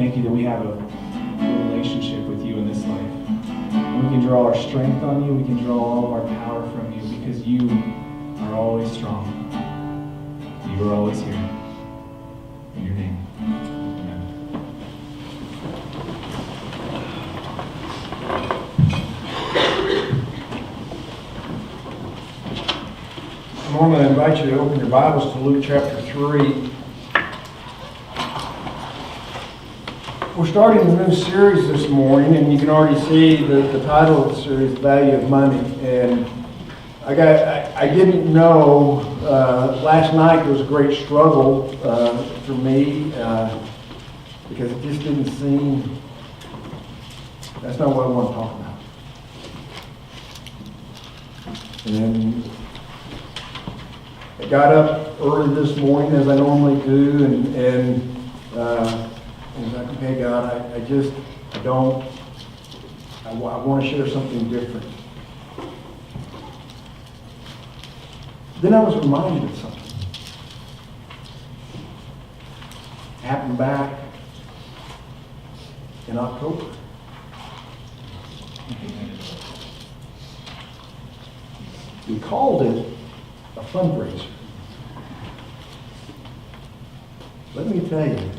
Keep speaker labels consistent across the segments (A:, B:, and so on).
A: Thank you that we have a relationship with you in this life. And we can draw our strength on you. We can draw all of our power from you because you are always strong. You are always here. In your name. Amen.
B: I'm going to invite you to open your Bibles to Luke chapter 3. We're starting a new series this morning, and you can already see the title of the series, Value of Money. And I didn't know, last night there was a great struggle for me because it just didn't seem, that's not what I want to talk about. And I got up early this morning as I normally do, and I was like, okay, God, I want to share something different. Then I was reminded of something. It happened back in October. We called it a fundraiser. Let me tell you,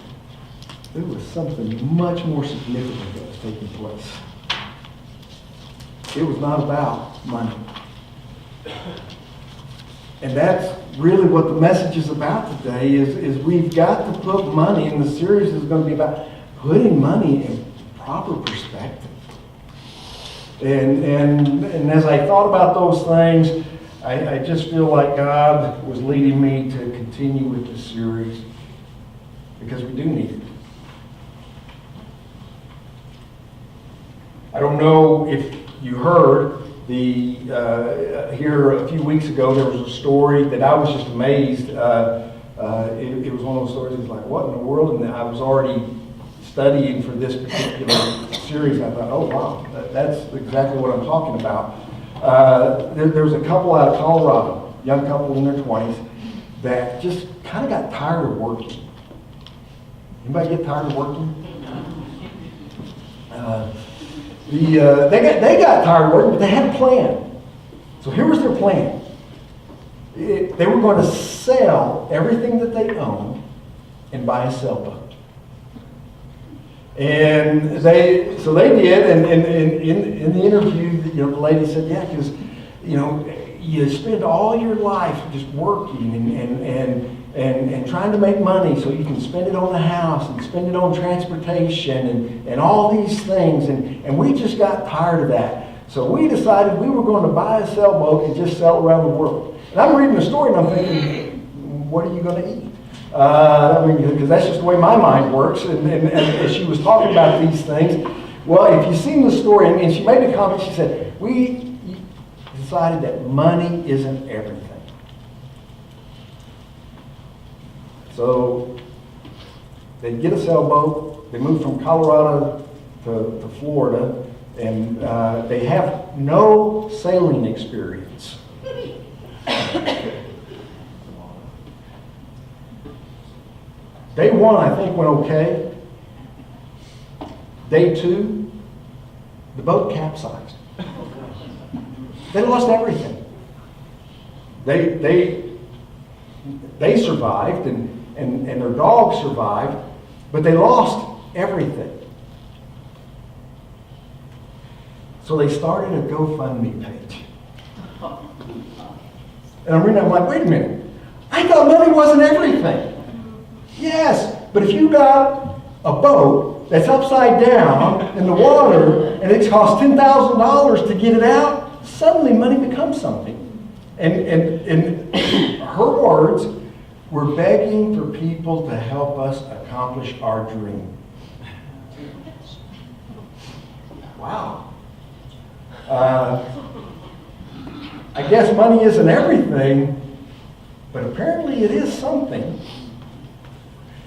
B: there was something much more significant that was taking place. It was not about money. And that's really what the message is about today, is we've got to put money, and the series is going to be about putting money in proper perspective. And as I thought about those things, I just feel like God was leading me to continue with this series because we do need it. I don't know if you heard here a few weeks ago, there was a story that I was just amazed. It was one of those stories that's like, what in the world? And I was already studying for this particular series. And I thought, oh wow, that's exactly what I'm talking about. There was a couple out of Colorado, young couple in their 20s, that just kind of got tired of working. Anybody get tired of working? They got tired of working, but they had a plan. So here was their plan. They were going to sell everything that they owned and buy a sailboat. And they did, and in the interview, the lady said, yeah, because you spend all your life just working and trying to make money so you can spend it on the house and spend it on transportation and all these things. And we just got tired of that. So we decided we were going to buy a sailboat and just sail around the world. And I'm reading the story and I'm thinking, what are you going to eat? Because that's just the way my mind works. And as she was talking about these things, well, if you've seen the story, and she made a comment, she said, we decided that money isn't everything. So they get a sailboat, they move from Colorado to Florida, and they have no sailing experience. Day one, I think, went okay. Day two, the boat capsized. They lost everything. They survived, and their dog survived, but they lost everything. So they started a GoFundMe page. And I'm reading, I'm like, wait a minute. I thought money wasn't everything. Yes, but if you got a boat that's upside down in the water and it costs $10,000 to get it out, suddenly money becomes something. And her words, we're begging for people to help us accomplish our dream. Wow. I guess money isn't everything, but apparently it is something.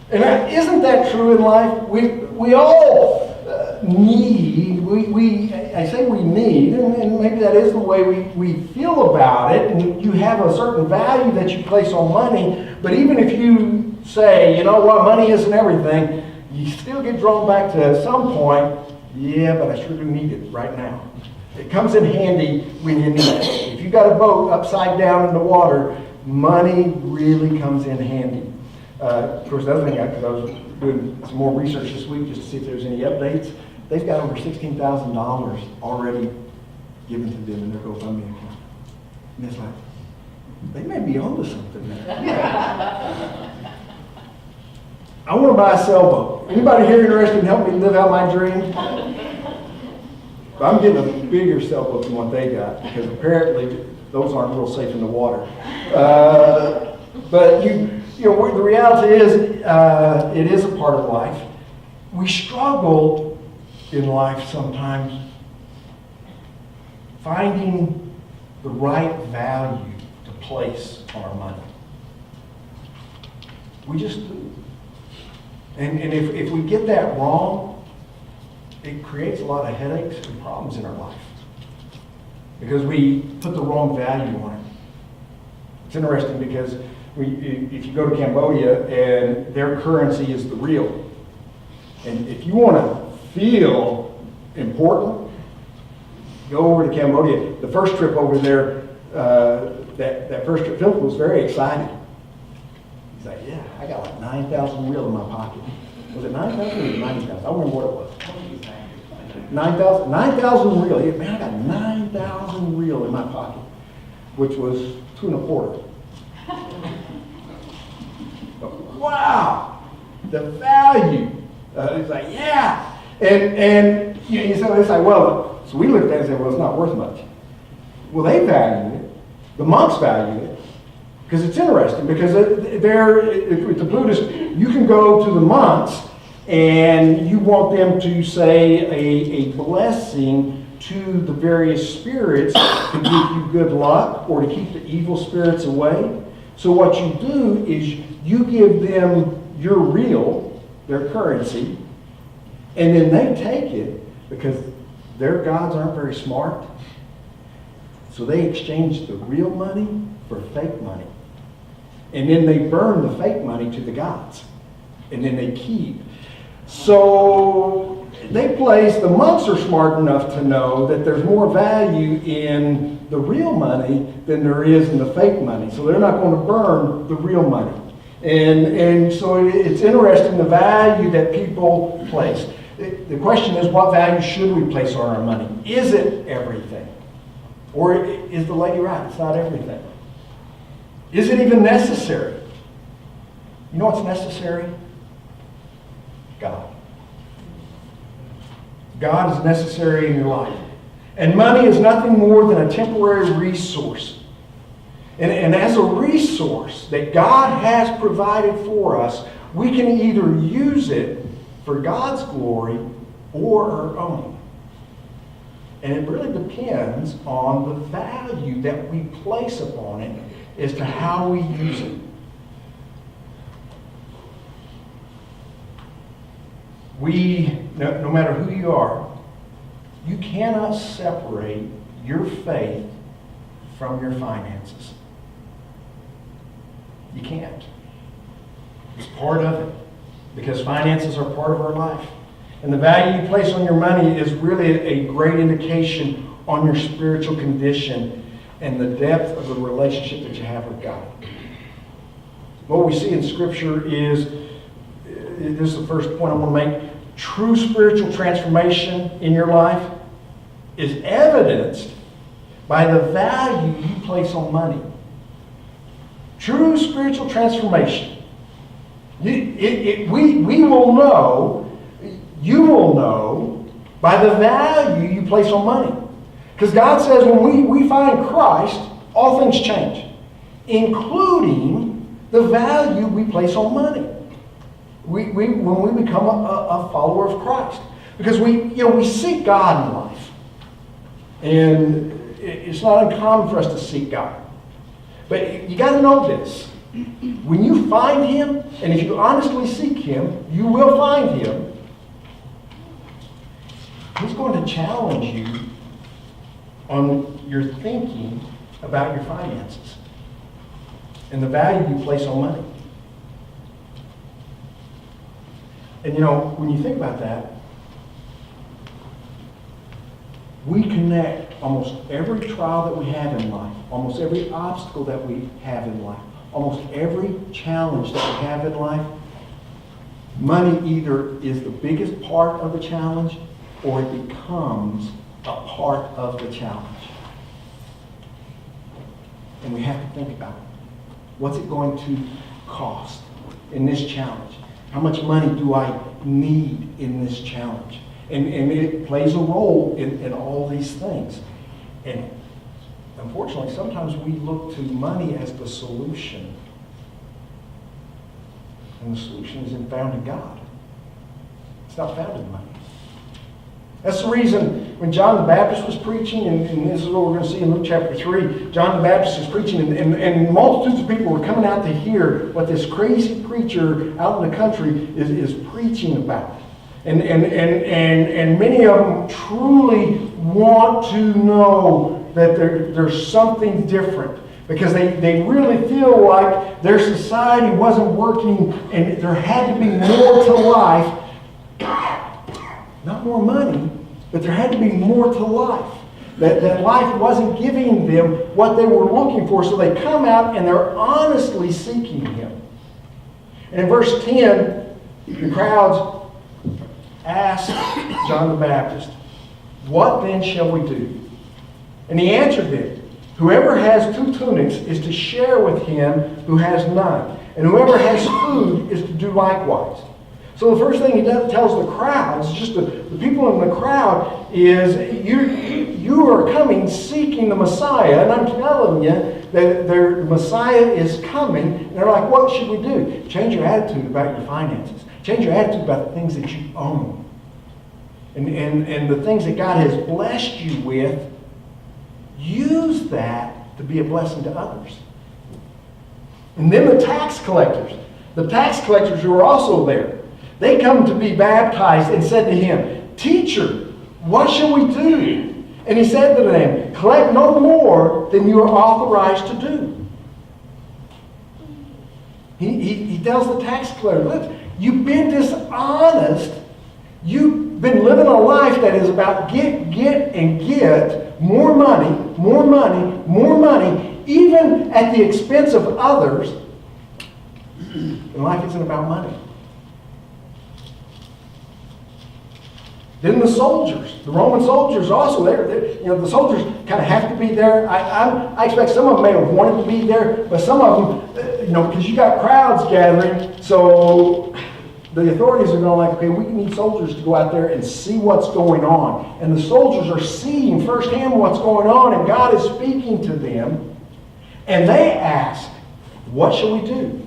B: And isn't that true in life? We all need, I say we need, and maybe that is the way we feel about it, and you have a certain value that you place on money, but even if you say, you know what, money isn't everything, you still get drawn back to at some point, yeah, but I sure do need it right now. It comes in handy when you need it. If you got a boat upside down in the water, money really comes in handy. Of course, the other thing, because I was doing some more research this week just to see if there's any updates, they've got over $16,000 already given to them in their GoFundMe account. And it's like, they may be onto something there. I want to buy a sailboat. Anybody here interested in helping me live out my dream? I'm getting a bigger sailboat than what they got because apparently those aren't real safe in the water. But the reality is, it is a part of life. We struggle in life sometimes finding the right value to place on our money. We just do. And if we get that wrong, it creates a lot of headaches and problems in our life because we put the wrong value on it. It's interesting because if you go to Cambodia and their currency is the real, and if you want to feel important, go over to Cambodia. The first trip over there, that first trip, Philip was very excited. He's like, yeah, I got like 9,000 real in my pocket. Was it 9,000 or 90,000? I don't remember what it was. 9,000 real. Yeah, man, I got 9,000 real in my pocket, which was 2 1/4. Wow, the value. It's like, yeah. And you say, it's like, well, so we looked at it and said, well, it's not worth much. Well, they valued it. The monks valued it. Because it's interesting, because with the Buddhists, you can go to the monks and you want them to say a blessing to the various spirits to give you good luck or to keep the evil spirits away. So what you do is you give them your real, their currency, and then they take it because their gods aren't very smart. So they exchange the real money for fake money. And then they burn the fake money to the gods. And then they keep. So the monks are smart enough to know that there's more value in the real money than there is in the fake money. So they're not going to burn the real money. And so it's interesting the value that people place. The question is, what value should we place on our money? Is it everything? Or is the lady right? It's not everything. Is it even necessary? You know what's necessary? God. God is necessary in your life. And money is nothing more than a temporary resource. And as a resource that God has provided for us, we can either use it for God's glory or our own. And it really depends on the value that we place upon it as to how we use it. No matter who you are, you cannot separate your faith from your finances. You can't. It's part of it. Because finances are part of our life. And the value you place on your money is really a great indication on your spiritual condition and the depth of the relationship that you have with God. What we see in Scripture is, this is the first point I want to make, true spiritual transformation in your life is evidenced by the value you place on money. True spiritual transformation. We will know, you will know by the value you place on money. Because God says when we find Christ, all things change, including the value we place on money. When we become a follower of Christ. Because we seek God in life. And it's not uncommon for us to seek God. But you got to know this. When you find Him, and if you honestly seek Him, you will find Him. He's going to challenge you on your thinking about your finances and the value you place on money. And when you think about that, we connect almost every trial that we have in life, almost every obstacle that we have in life, almost every challenge that we have in life. Money either is the biggest part of the challenge or it becomes a part of the challenge. And we have to think about it. What's it going to cost in this challenge? How much money do I need in this challenge? And it plays a role in all these things. And unfortunately, sometimes we look to money as the solution. And the solution is found in God. It's not found in money. That's the reason when John the Baptist was preaching, and this is what we're going to see in Luke chapter 3, John the Baptist is preaching, and multitudes of people were coming out to hear what this crazy preacher out in the country is preaching about. And many of them truly want to know that there's something different. Because they really feel like their society wasn't working and there had to be more to life. Not more money, but there had to be more to life. That life wasn't giving them what they were looking for. So they come out and they're honestly seeking Him. And in verse 10, the crowds asked John the Baptist, "What then shall we do?" And he answered them, "Whoever has 2 tunics is to share with him who has none. And whoever has food is to do likewise." So the first thing he tells the crowds, just the people in the crowd, is you are coming seeking the Messiah. And I'm telling you that the Messiah is coming. And they're like, what should we do? Change your attitude about your finances. Change your attitude about the things that you own. And the things that God has blessed you with. Use that to be a blessing to others. And then the tax collectors. The tax collectors who are also there. They come to be baptized and said to him, "Teacher, what shall we do?" And he said to them, "Collect no more than you are authorized to do." He tells the tax collector, "Look, you've been dishonest. You've been living a life that is about get, and get more money, more money, more money, even at the expense of others. And life isn't about money." Then the soldiers, the Roman soldiers also there. The soldiers kind of have to be there. I expect some of them may have wanted to be there, but some of them, because you got crowds gathering, so the authorities are going okay, we need soldiers to go out there and see what's going on. And the soldiers are seeing firsthand what's going on, and God is speaking to them. And they ask, "What shall we do?"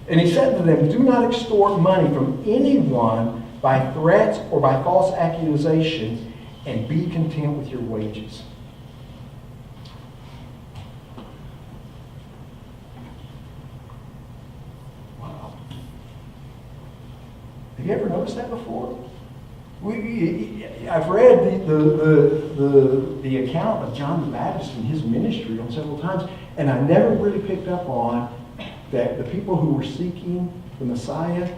B: And he said to them, "Do not extort money from anyone by threats or by false accusation, and be content with your wages." Wow. Have you ever noticed that before? I've read the account of John the Baptist and his ministry on several times, and I never really picked up on that the people who were seeking the Messiah,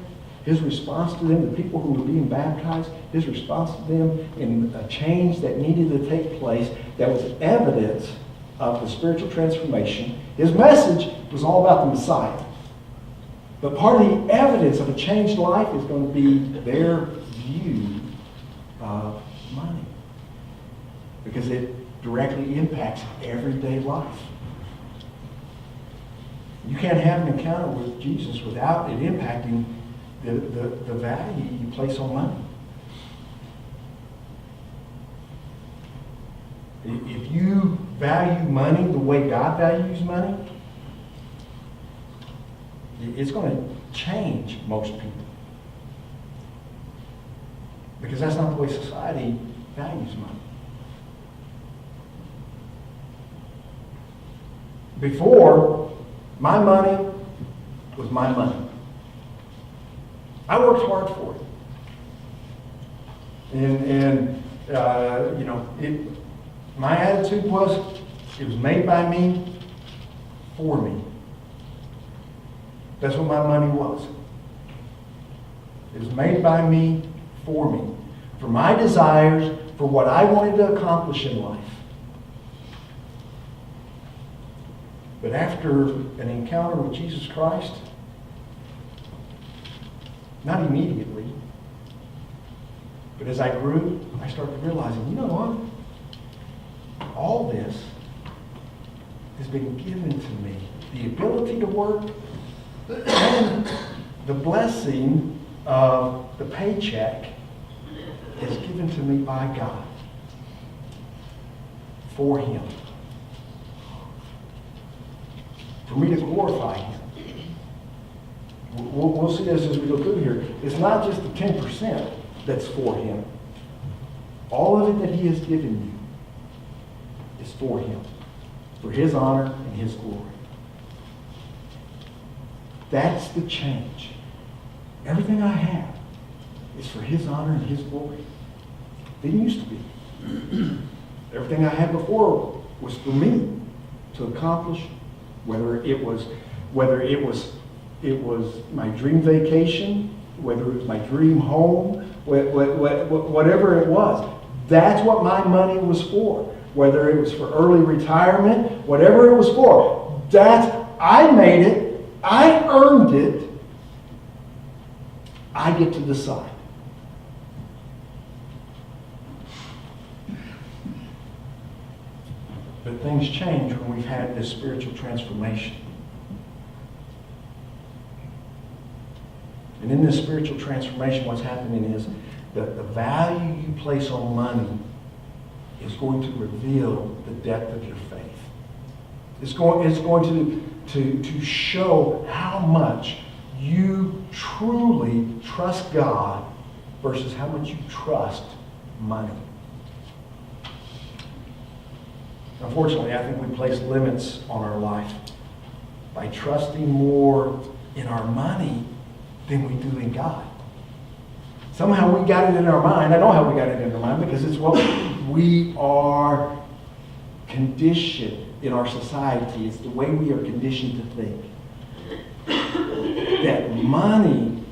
B: his response to them, the people who were being baptized, his response to them in a change that needed to take place that was evidence of the spiritual transformation. His message was all about the Messiah. But part of the evidence of a changed life is going to be their view of money. Because it directly impacts everyday life. You can't have an encounter with Jesus without it impacting the value you place on money. If you value money the way God values money, it's going to change most people. Because that's not the way society values money. Before, my money was my money. I worked hard for it. My attitude was, it was made by me, for me. That's what my money was. It was made by me, for me. For my desires, for what I wanted to accomplish in life. But after an encounter with Jesus Christ, not immediately, but as I grew, I started realizing, you know what? All this has been given to me. The ability to work and the blessing of the paycheck is given to me by God for Him. For me to glorify Him. We'll see this as we go through here. It's not just the 10% that's for Him. All of it that He has given you is for Him. For His honor and His glory. That's the change. Everything I have is for His honor and His glory. Didn't used to be. Everything I had before was for me to accomplish, whether it was my dream vacation, whether it was my dream home, whatever it was. That's what my money was for. Whether it was for early retirement, whatever it was for. I made it. I earned it. I get to decide. But things change when we've had this spiritual transformation. And in this spiritual transformation, what's happening is that the value you place on money is going to reveal the depth of your faith. It's going to show how much you truly trust God versus how much you trust money. Unfortunately, I think we place limits on our life by trusting more in our money than we do in God. Somehow we got it in our mind. I know how we got it in our mind because it's what we are conditioned in our society. It's the way we are conditioned to think. That money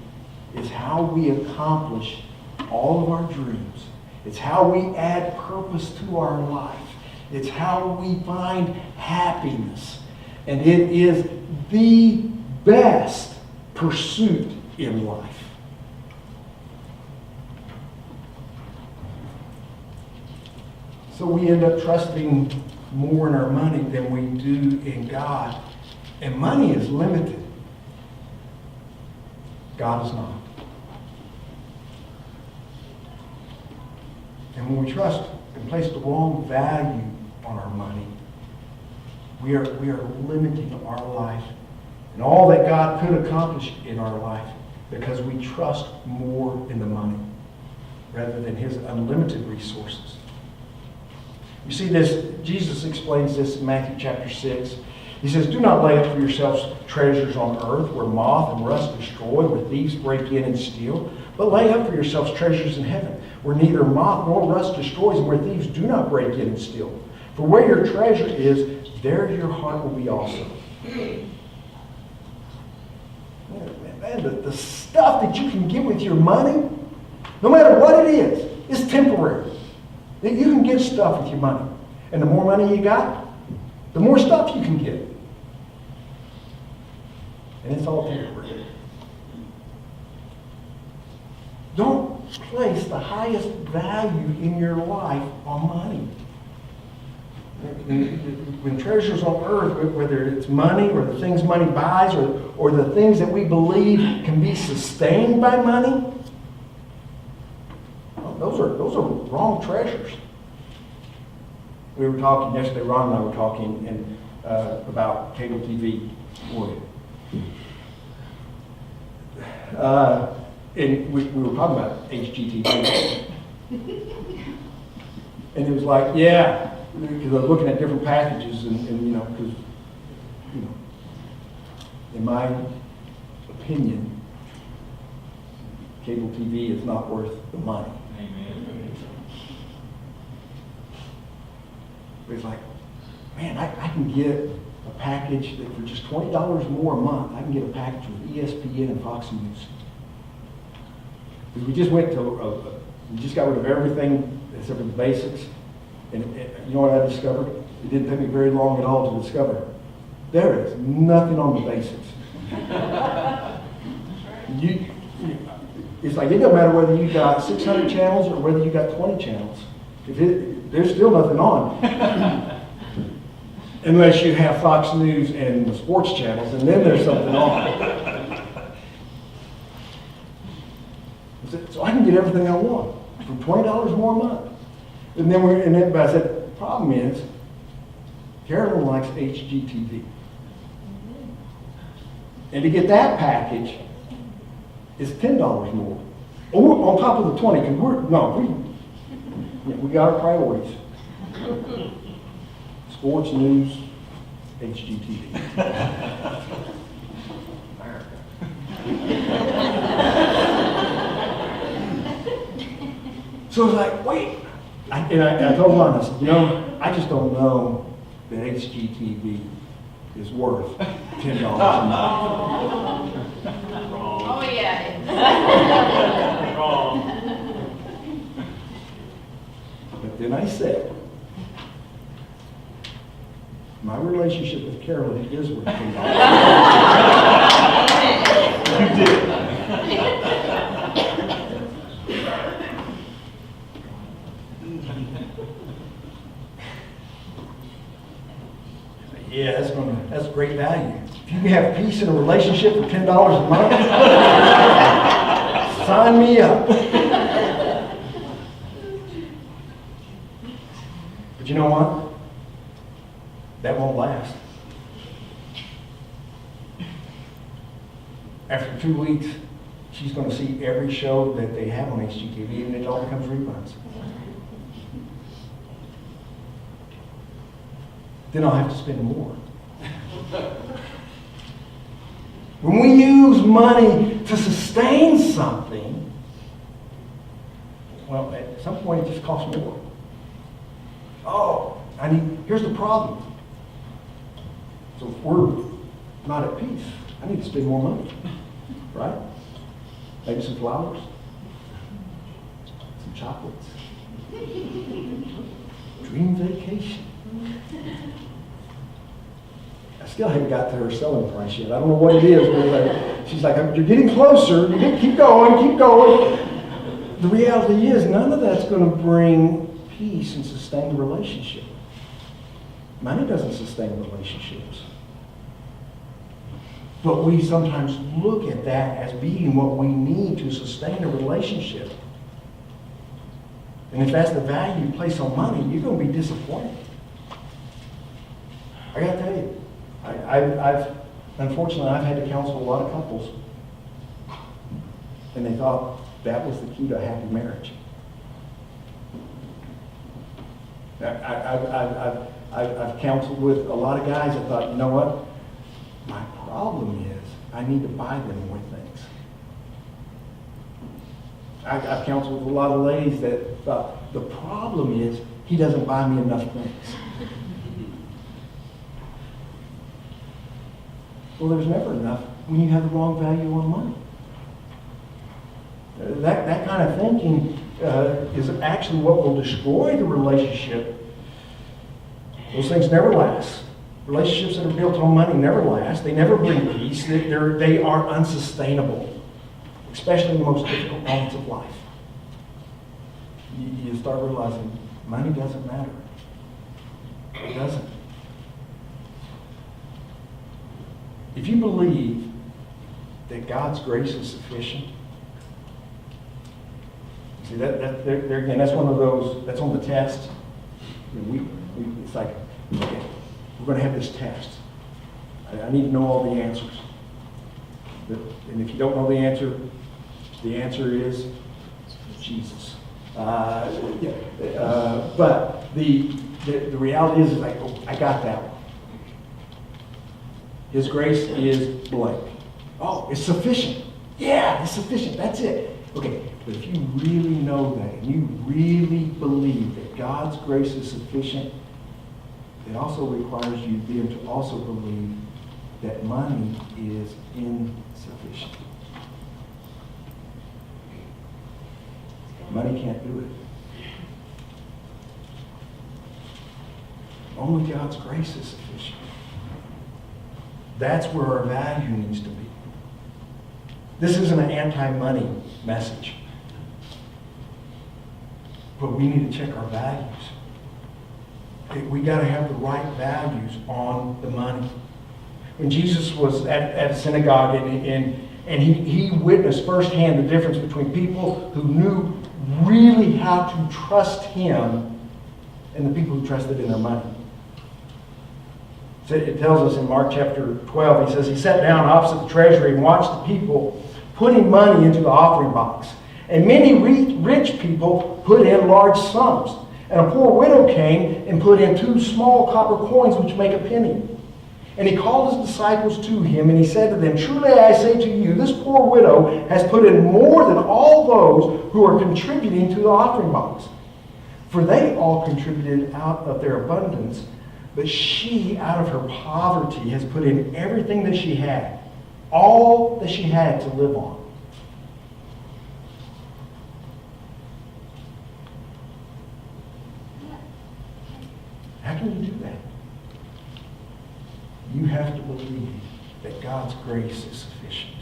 B: is how we accomplish all of our dreams. It's how we add purpose to our life. It's how we find happiness. And it is the best pursuit in life. So we end up trusting more in our money than we do in God. And money is limited. God is not. And when we trust and place the wrong value on our money, we are limiting our life and all that God could accomplish in our life because we trust more in the money rather than His unlimited resources. You see this, Jesus explains this in Matthew chapter 6. He says, "Do not lay up for yourselves treasures on earth where moth and rust destroy, where thieves break in and steal. But lay up for yourselves treasures in heaven, where neither moth nor rust destroys, and where thieves do not break in and steal. For where your treasure is, there your heart will be also." Man, the stuff that you can get with your money, no matter what it is temporary. You can get stuff with your money. And the more money you got, the more stuff you can get. And it's all temporary. Don't place the highest value in your life on money. When treasures on earth, whether it's money or the things money buys or the things that we believe can be sustained by money, those are wrong treasures. We were talking yesterday, Ron and I were talking about cable TV. And we were talking about HGTV. And it was like, yeah, because I was looking at different packages and because, in my opinion, cable TV is not worth the money.
A: Amen.
B: But it's like, man, I can get a package that for just $20 more a month, I can get a package with ESPN and Fox News. Because we just got rid of everything It's over the basics. And you know what I discovered? It didn't take me very long at all to discover. There is nothing on the basics. It's like it doesn't matter whether you got 600 channels or whether you got 20 channels. There's still nothing on. Unless you have Fox News and the sports channels, and then there's something on. So I can get everything I want for $20 more a month. But I said, the problem is, Carolyn likes HGTV. And to get that package is $10 more. On top of the 20, because we got our priorities. Sports, news, HGTV. So I was like, wait. I told Lon, I said, I just don't know that HGTV is worth $10 a month.
C: Oh, yeah.
D: Wrong.
B: But then I said, my relationship with Carolyn is worth $10.
D: You did.
B: Yeah, that's great value. If you can have peace in a relationship for $10 a month, sign me up. But you know what? That won't last. After 2 weeks, she's going to see every show that they have on HGTV, and it all becomes reruns. Then I'll have to spend more. When we use money to sustain something, well, at some point it just costs more. Oh, here's the problem. So if we're not at peace, I need to spend more money, right? Maybe some flowers, some chocolates, dream vacation. I still haven't got to her selling price yet. I don't know what it is, but she's like, you're getting closer. Keep going, keep going. The reality is, none of that's going to bring peace and sustain the relationship. Money doesn't sustain relationships. But we sometimes look at that as being what we need to sustain a relationship. And if that's the value you place on money, you're going to be disappointed. I got to tell you, unfortunately, I've had to counsel a lot of couples, and they thought that was the key to a happy marriage. I've counseled with a lot of guys that thought, you know what? My problem is I need to buy them more things. I've counseled with a lot of ladies that thought, the problem is he doesn't buy me enough things. Well, there's never enough when you have the wrong value on money. That kind of thinking is actually what will destroy the relationship. Those things never last. Relationships that are built on money never last. They never bring peace. They are unsustainable, especially in the most difficult moments of life. You start realizing money doesn't matter. It doesn't. If you believe that God's grace is sufficient, see that there again, that's one of those, that's on the test. It's like, okay, we're going to have this test. I need to know all the answers. And if you don't know the answer is Jesus. But the reality is like, oh, I got that one. His grace is blank. Oh, it's sufficient. Yeah, it's sufficient. That's it. Okay, but if you really know that, and you really believe that God's grace is sufficient, it also requires you then to also believe that money is insufficient. Money can't do it. Only God's grace is sufficient. That's where our value needs to be. This isn't an anti-money message. But we need to check our values. We got to have the right values on the money. When Jesus was at a synagogue and he witnessed firsthand the difference between people who knew really how to trust him and the people who trusted in their money. It tells us in Mark chapter 12, he says, he sat down opposite the treasury and watched the people putting money into the offering box. And many rich people put in large sums. And a poor widow came and put in 2 small copper coins which make a penny. And he called his disciples to him, and he said to them, "Truly I say to you, this poor widow has put in more than all those who are contributing to the offering box. For they all contributed out of their abundance, but she, out of her poverty, has put in everything that she had, all that she had to live on." How can you do that? You have to believe that God's grace is sufficient.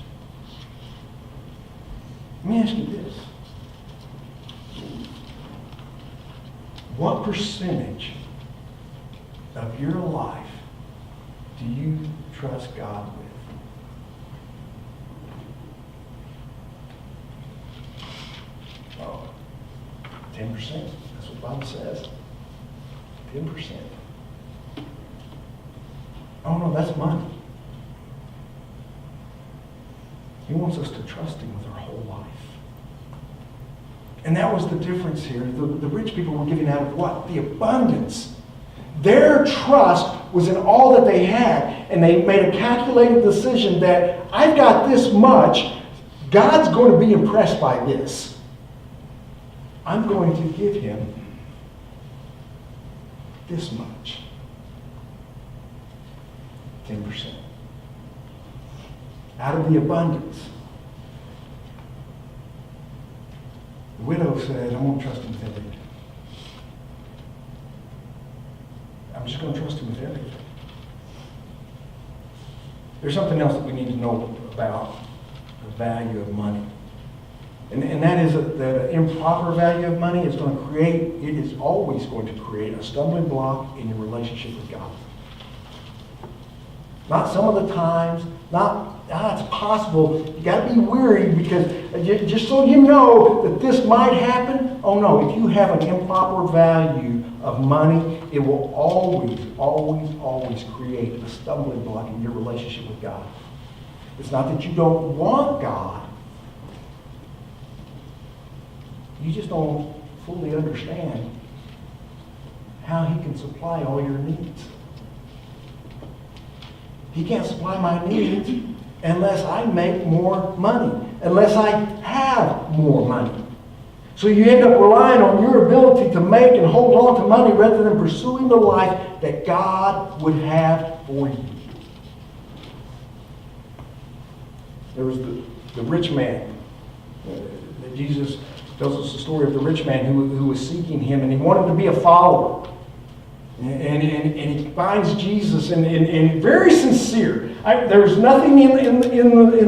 B: Let me ask you this. What percentage of your life do you trust God with? Oh, 10%. That's what the Bible says. 10%. Oh no, that's money. He wants us to trust him with our whole life. And that was the difference here. The rich people were giving out of what? The abundance. Their trust was in all that they had. And they made a calculated decision that I've got this much. God's going to be impressed by this. I'm going to give him this much. 10%. Out of the abundance. The widow said, I'm going to trust him with everything. I'm just going to trust him with everything. There's something else that we need to know about the value of money. And that is that an improper value of money is going to create, it is always going to create a stumbling block in your relationship with God. Not some of the times, it's possible. You got to be weary because just so you know that this might happen. Oh no, if you have an improper value of money, it will always, always, always create a stumbling block in your relationship with God. It's not that you don't want God. You just don't fully understand how he can supply all your needs. He can't supply my needs unless I make more money, unless I have more money. So you end up relying on your ability to make and hold on to money rather than pursuing the life that God would have for you. There was the rich man. Jesus tells us the story of the rich man who was seeking him, and he wanted to be a follower. And he finds Jesus and very sincere. There's nothing in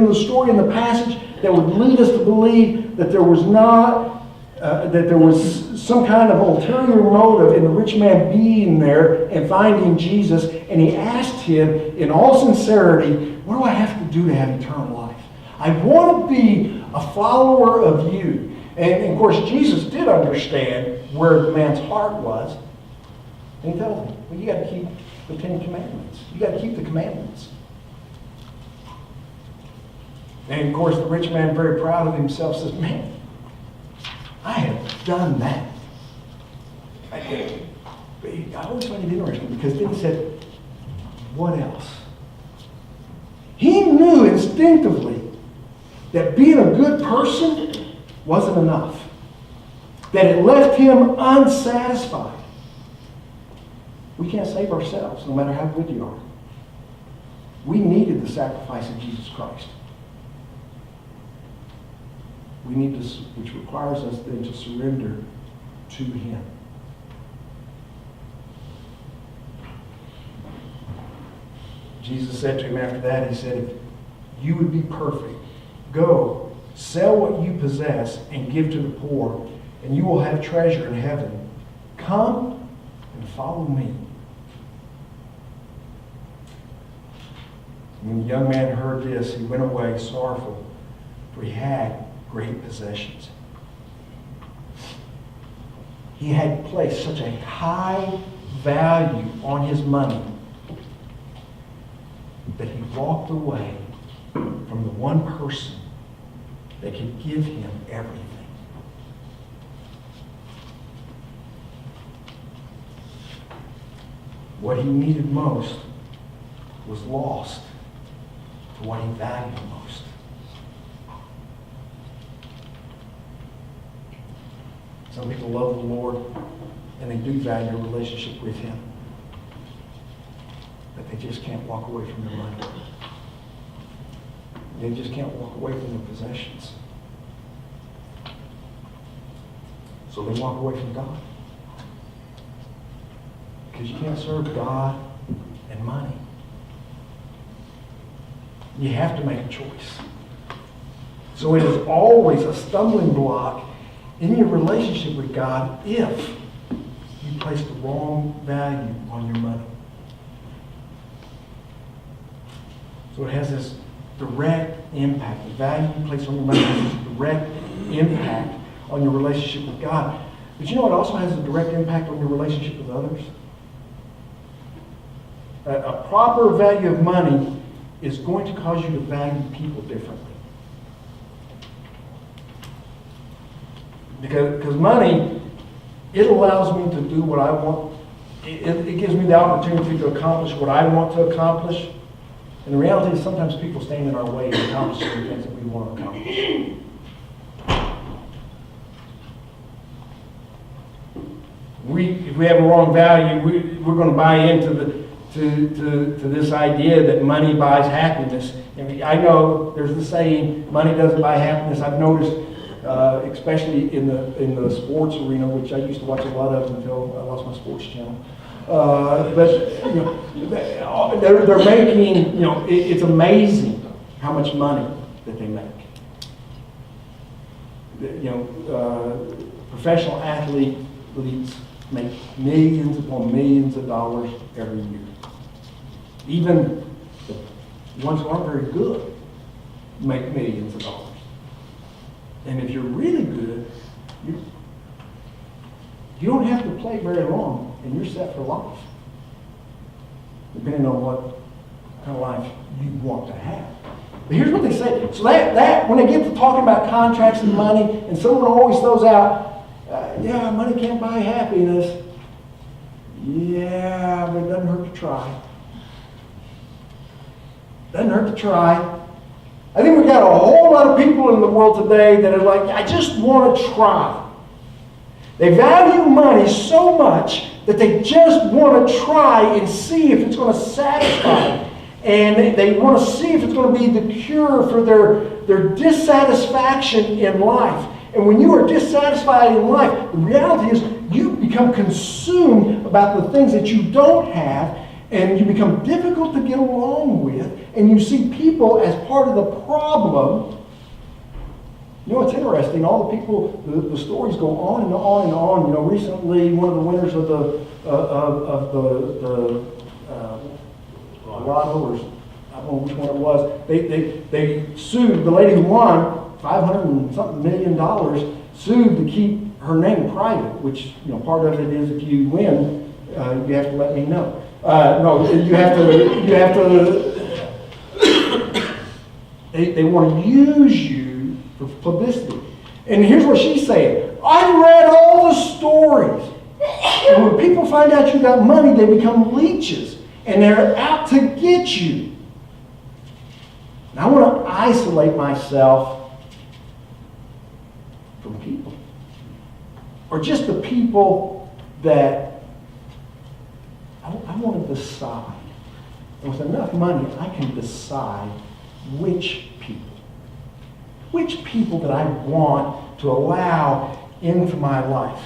B: the story, in the passage, that would lead us to believe that there was some kind of ulterior motive in the rich man being there and finding Jesus. And he asked him in all sincerity, what do I have to do to have eternal life? I want to be a follower of you. And of course, Jesus did understand where the man's heart was. And he tells him, well, you got to keep the 10 Commandments. You got to keep the commandments. And of course, the rich man, very proud of himself, says, man, I have done that. I always find it interesting because then he said, what else? He knew instinctively that being a good person wasn't enough. That it left him unsatisfied. We can't save ourselves, no matter how good you are. We needed the sacrifice of Jesus Christ. We need to, which requires us then to surrender to him. Jesus said to him after that, he said, if you would be perfect, go, sell what you possess and give to the poor, and you will have treasure in heaven. Come and follow me. When the young man heard this, he went away sorrowful, for he had great possessions. He had placed such a high value on his money that he walked away from the one person that could give him everything. What he needed most was lost for what he valued most. Some people love the Lord and they do value a relationship with Him, but they just can't walk away from their money. They just can't walk away from their possessions. So they walk away from God. Because you can't serve God and money. You have to make a choice. So it is always a stumbling block in your relationship with God if you place the wrong value on your money. So it has this direct impact. The value you place on your money has this direct impact on your relationship with God. But you know what also has a direct impact on your relationship with others? A proper value of money is going to cause you to value people differently. Because money, it allows me to do what I want. It gives me the opportunity to accomplish what I want to accomplish. And the reality is sometimes people stand in our way to accomplish the things that we want to accomplish. If we have a wrong value, we're going to buy into to this idea that money buys happiness. And I know there's the saying, money doesn't buy happiness. I've noticed, especially in the sports arena, which I used to watch a lot of until I lost my sports channel. But you know, they're making, you know, it's amazing how much money that they make. You know, professional athletes make millions upon millions of dollars every year. Even the ones who aren't very good make millions of dollars. And if you're really good, you don't have to play very long, and you're set for life, depending on what kind of life you want to have. But here's what they say. So that when they get to talking about contracts and money, and someone always throws out, yeah, money can't buy happiness. Yeah, but it doesn't hurt to try. Doesn't hurt to try. I think we've got a whole lot of people in the world today that are like, I just want to try. They value money so much that they just want to try and see if it's going to satisfy. And they want to see if it's going to be the cure for their dissatisfaction in life. And when you are dissatisfied in life, the reality is you become consumed about the things that you don't have, and you become difficult to get along with, and you see people as part of the problem. You know, it's interesting. All the people, the stories go on and on and on. You know, recently one of the winners of the lotto, or I don't know which one it was, they sued the lady who won $500 and something million, sued to keep her name private. Which, you know, part of it is if you win, you have to let me know. No, you have to. They want to use you for publicity. And here's what she's saying. I've read all the stories. And when people find out you got money, they become leeches. And they're out to get you. And I want to isolate myself from people. Or just the people that I want to decide. And with enough money, I can decide which people that I want to allow into my life.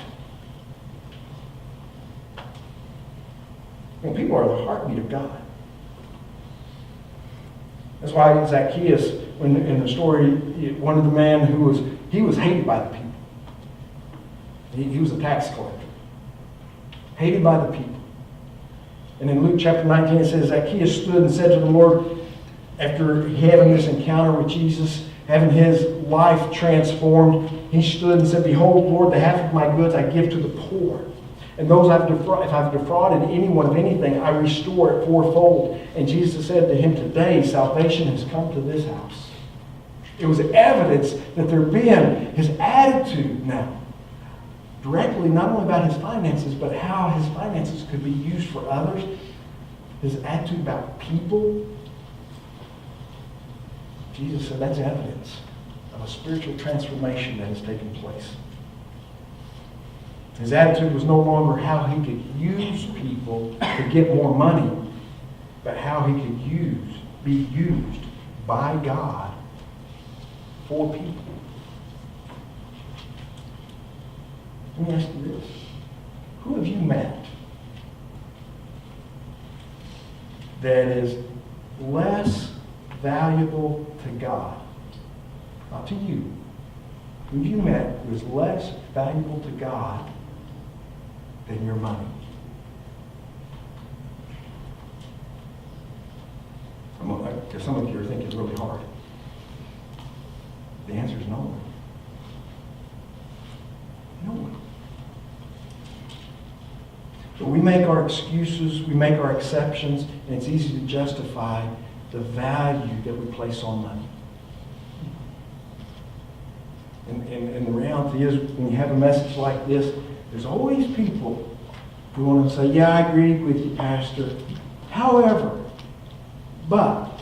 B: And people are the heartbeat of God. That's why Zacchaeus, when in the story, one of the men he was hated by the people. He was a tax collector. Hated by the people. And in Luke chapter 19 it says, Zacchaeus stood and said to the Lord, after having this encounter with Jesus, having his life transformed, he stood and said, Behold, Lord, the half of my goods I give to the poor. And those if I've defrauded anyone of anything, I restore it fourfold. And Jesus said to him, Today salvation has come to this house. It was evidence that there had been his attitude now, directly not only about his finances, but how his finances could be used for others. His attitude about people. Jesus said that's evidence of a spiritual transformation that has taken place. His attitude was no longer how he could use people to get more money, but how he could be used by God for people. Let me ask you this. Who have you met that is less valuable to God? Not to you. Who have you met who is less valuable to God than your money? Some of you are thinking really hard. The answer is no one. No one. But we make our excuses, we make our exceptions, and it's easy to justify the value that we place on money. And the reality is, when you have a message like this, there's always people who want to say, yeah, I agree with you, Pastor. However, but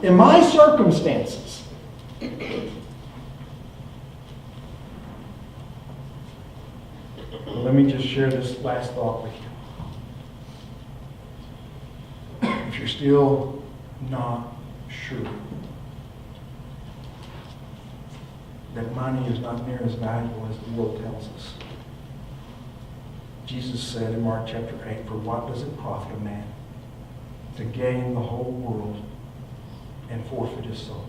B: in my circumstances, let me just share this last thought with you. If you're still not sure that money is not near as valuable as the world tells us, Jesus said in Mark chapter 8, For what does it profit a man to gain the whole world and forfeit his soul?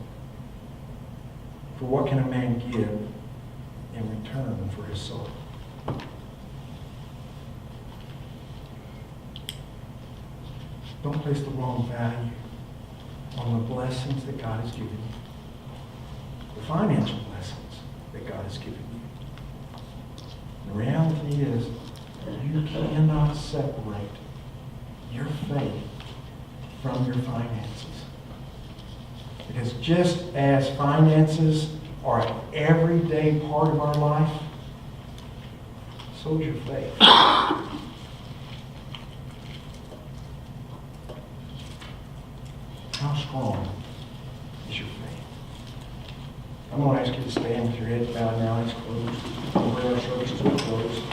B: For what can a man give in return for his soul? Don't place the wrong value on the blessings that God has given you, the financial blessings that God has given you. The reality is, you cannot separate your faith from your finances. Because just as finances are an everyday part of our life, so is your faith. How strong is your faith? I'm going to ask you to stand with your head bowed now. It's closed. Our services will close.